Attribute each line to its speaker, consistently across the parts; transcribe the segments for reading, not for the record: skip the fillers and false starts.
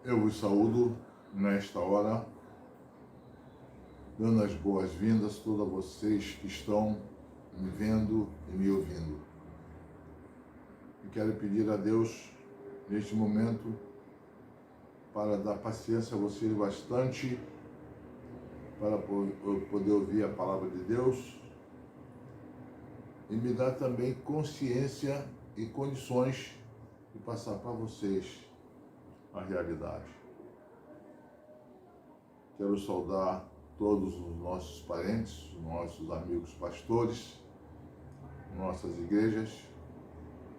Speaker 1: Eu vos saúdo nesta hora, dando as boas-vindas a todos vocês que estão me vendo e me ouvindo. E quero pedir a Deus, neste momento, para dar paciência a vocês bastante, para poder ouvir a palavra de Deus e me dar também consciência e condições de passar para vocês a realidade. Quero saudar todos os nossos parentes, nossos amigos pastores, nossas igrejas,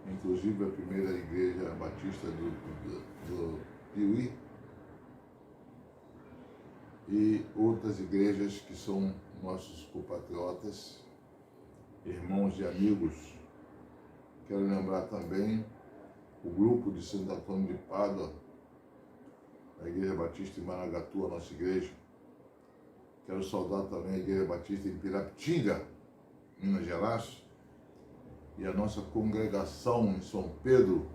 Speaker 1: inclusive a primeira igreja batista do Piuí e outras igrejas que são nossos compatriotas, irmãos e amigos. Quero lembrar também o grupo de Santo Antônio de Pádua, a Igreja Batista em Maragatu, a nossa igreja. Quero saudar também a Igreja Batista em Pirapitinga, Minas Gerais, e a nossa congregação em São Pedro,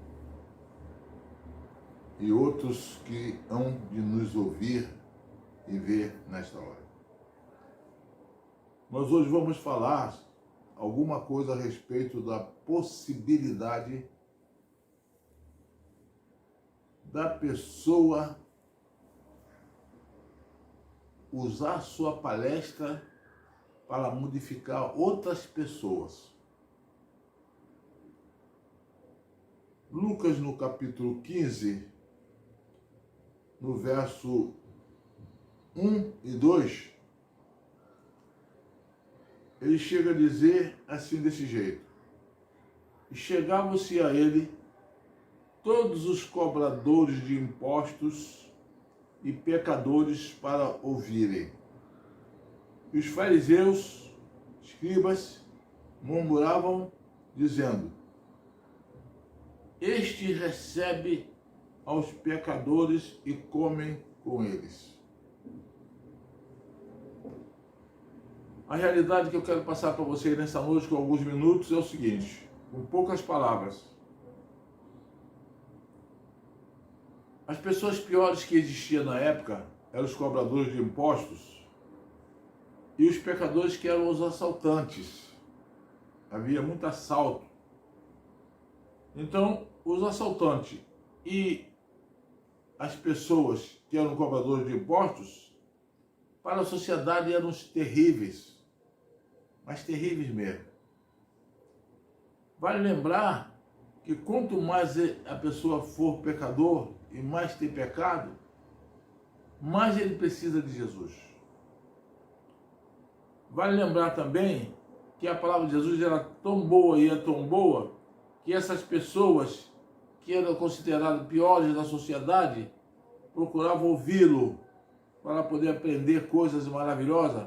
Speaker 1: e outros que hão de nos ouvir e ver nesta hora. Nós hoje vamos falar alguma coisa a respeito da possibilidade da pessoa usar sua palestra para modificar outras pessoas. Lucas, no capítulo 15, no verso 1 e 2, ele chega a dizer assim, desse jeito: e chegavam-se a ele todos os cobradores de impostos e pecadores para ouvirem. E os fariseus, escribas, murmuravam, dizendo: este recebe aos pecadores e comem com eles. A realidade que eu quero passar para vocês nessa noite, com alguns minutos, é o seguinte, com poucas palavras. As pessoas piores que existiam na época eram os cobradores de impostos e os pecadores, que eram os assaltantes. Havia muito assalto. Então, os assaltantes e as pessoas que eram cobradores de impostos, para a sociedade eram os terríveis, mas terríveis mesmo. Vale lembrar que quanto mais a pessoa for pecador e mais tem pecado, mais ele precisa de Jesus. Vale lembrar também que a palavra de Jesus era tão boa e é tão boa que essas pessoas que eram consideradas piores da sociedade procuravam ouvi-lo para poder aprender coisas maravilhosas,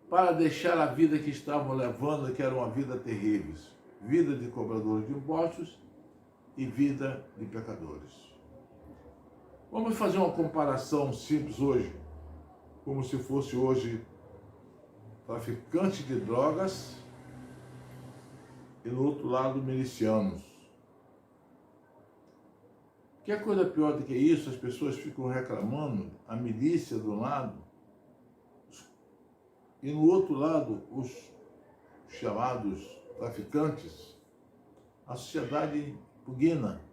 Speaker 1: para deixar a vida que estavam levando, que era uma vida terrível, vida de cobradores de impostos e vida de pecadores. Vamos fazer uma comparação simples hoje, como se fosse hoje traficante de drogas e no outro lado milicianos. Que coisa pior do que isso? As pessoas ficam reclamando, a milícia de um lado e no outro lado os chamados traficantes, a sociedade pugna.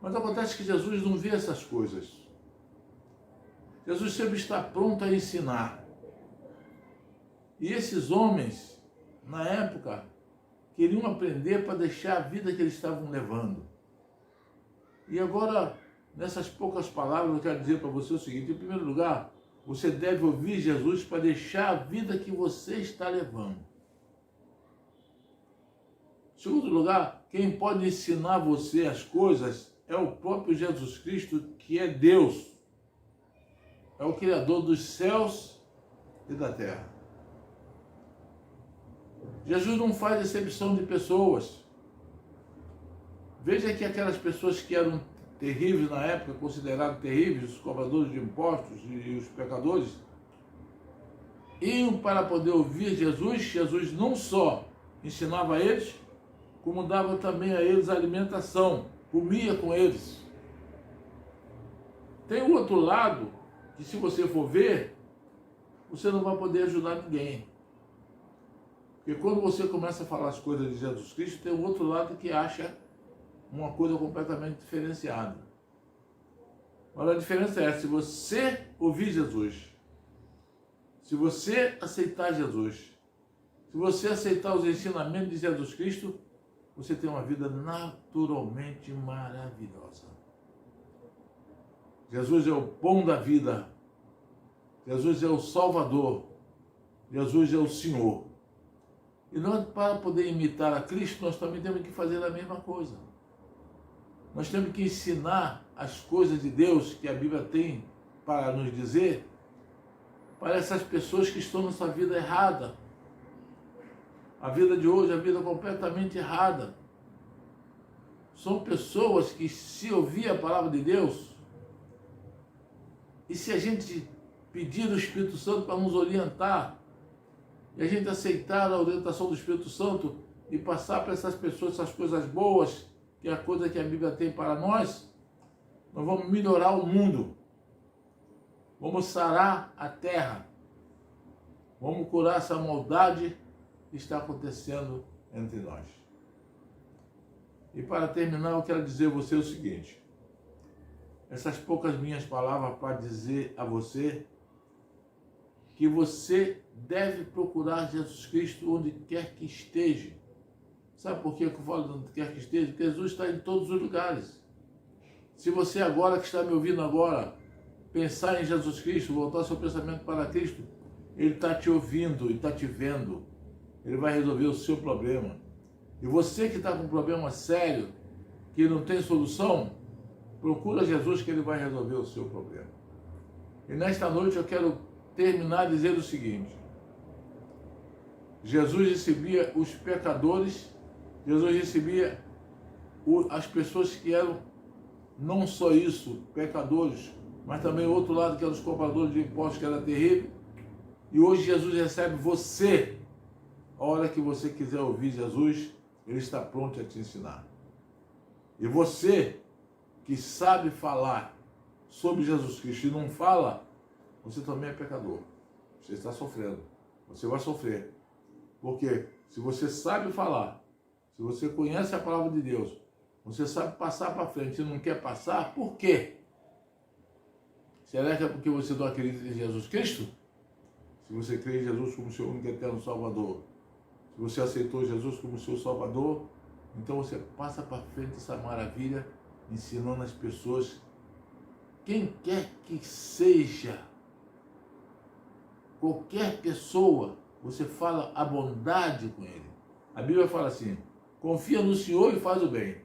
Speaker 1: Mas acontece que Jesus não vê essas coisas. Jesus sempre está pronto a ensinar. E esses homens, na época, queriam aprender para deixar a vida que eles estavam levando. E agora, nessas poucas palavras, eu quero dizer para você o seguinte: em primeiro lugar, você deve ouvir Jesus para deixar a vida que você está levando. Em segundo lugar, quem pode ensinar você as coisas é o próprio Jesus Cristo, que é Deus. É o Criador dos céus e da terra. Jesus não faz exceção de pessoas. Veja que aquelas pessoas que eram terríveis na época, considerados terríveis, os cobradores de impostos e os pecadores, iam para poder ouvir Jesus. Jesus não só ensinava a eles, como dava também a eles a alimentação, comia com eles. Tem o outro lado, que se você for ver, você não vai poder ajudar ninguém. Porque quando você começa a falar as coisas de Jesus Cristo, tem o outro lado que acha uma coisa completamente diferenciada. Mas a diferença é, se você ouvir Jesus, se você aceitar Jesus, se você aceitar os ensinamentos de Jesus Cristo, você tem uma vida naturalmente maravilhosa. Jesus é o pão da vida. Jesus é o Salvador. Jesus é o Senhor. E nós, para poder imitar a Cristo, nós também temos que fazer a mesma coisa. Nós temos que ensinar as coisas de Deus que a Bíblia tem para nos dizer para essas pessoas que estão nessa vida errada. A vida de hoje é a vida completamente errada. São pessoas que, se ouvir a palavra de Deus, e se a gente pedir ao Espírito Santo para nos orientar, e a gente aceitar a orientação do Espírito Santo e passar para essas pessoas essas coisas boas, que é a coisa que a Bíblia tem para nós, nós vamos melhorar o mundo. Vamos sarar a terra. Vamos curar essa maldade que está acontecendo entre nós. E para terminar, eu quero dizer a você o seguinte. Essas poucas minhas palavras para dizer a você que você deve procurar Jesus Cristo onde quer que esteja. Sabe por que eu falo onde quer que esteja? Porque Jesus está em todos os lugares. Se você agora que está me ouvindo agora, pensar em Jesus Cristo, voltar seu pensamento para Cristo, Ele está te ouvindo, Ele está te vendo. Ele vai resolver o seu problema. E você que está com um problema sério, que não tem solução, procura Jesus que Ele vai resolver o seu problema. E nesta noite eu quero terminar dizendo o seguinte. Jesus recebia os pecadores, Jesus recebia as pessoas que eram, não só isso, pecadores, mas também o outro lado que eram os cobradores de impostos, que era terrível. E hoje Jesus recebe você. A hora que você quiser ouvir Jesus, Ele está pronto a te ensinar. E você que sabe falar sobre Jesus Cristo e não fala, você também é pecador. Você está sofrendo. Você vai sofrer. Porque se você sabe falar, se você conhece a palavra de Deus, você sabe passar para frente e não quer passar, por quê? Será que é porque você não acredita em Jesus Cristo? Se você crê em Jesus como seu único e eterno Salvador, se você aceitou Jesus como seu Salvador, então você passa para frente essa maravilha, ensinando as pessoas, quem quer que seja, qualquer pessoa, você fala a bondade com ele. A Bíblia fala assim, confia no Senhor e faz o bem.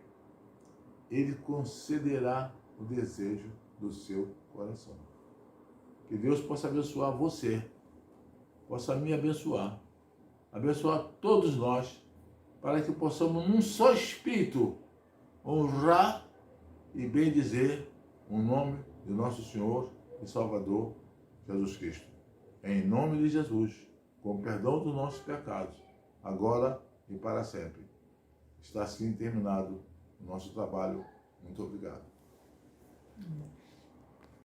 Speaker 1: Ele concederá o desejo do seu coração. Que Deus possa abençoar você, possa me abençoar todos nós, para que possamos, num só espírito, honrar e bendizer o nome de nosso Senhor e Salvador, Jesus Cristo. Em nome de Jesus, com perdão dos nossos pecados, agora e para sempre. Está assim terminado o nosso trabalho. Muito obrigado.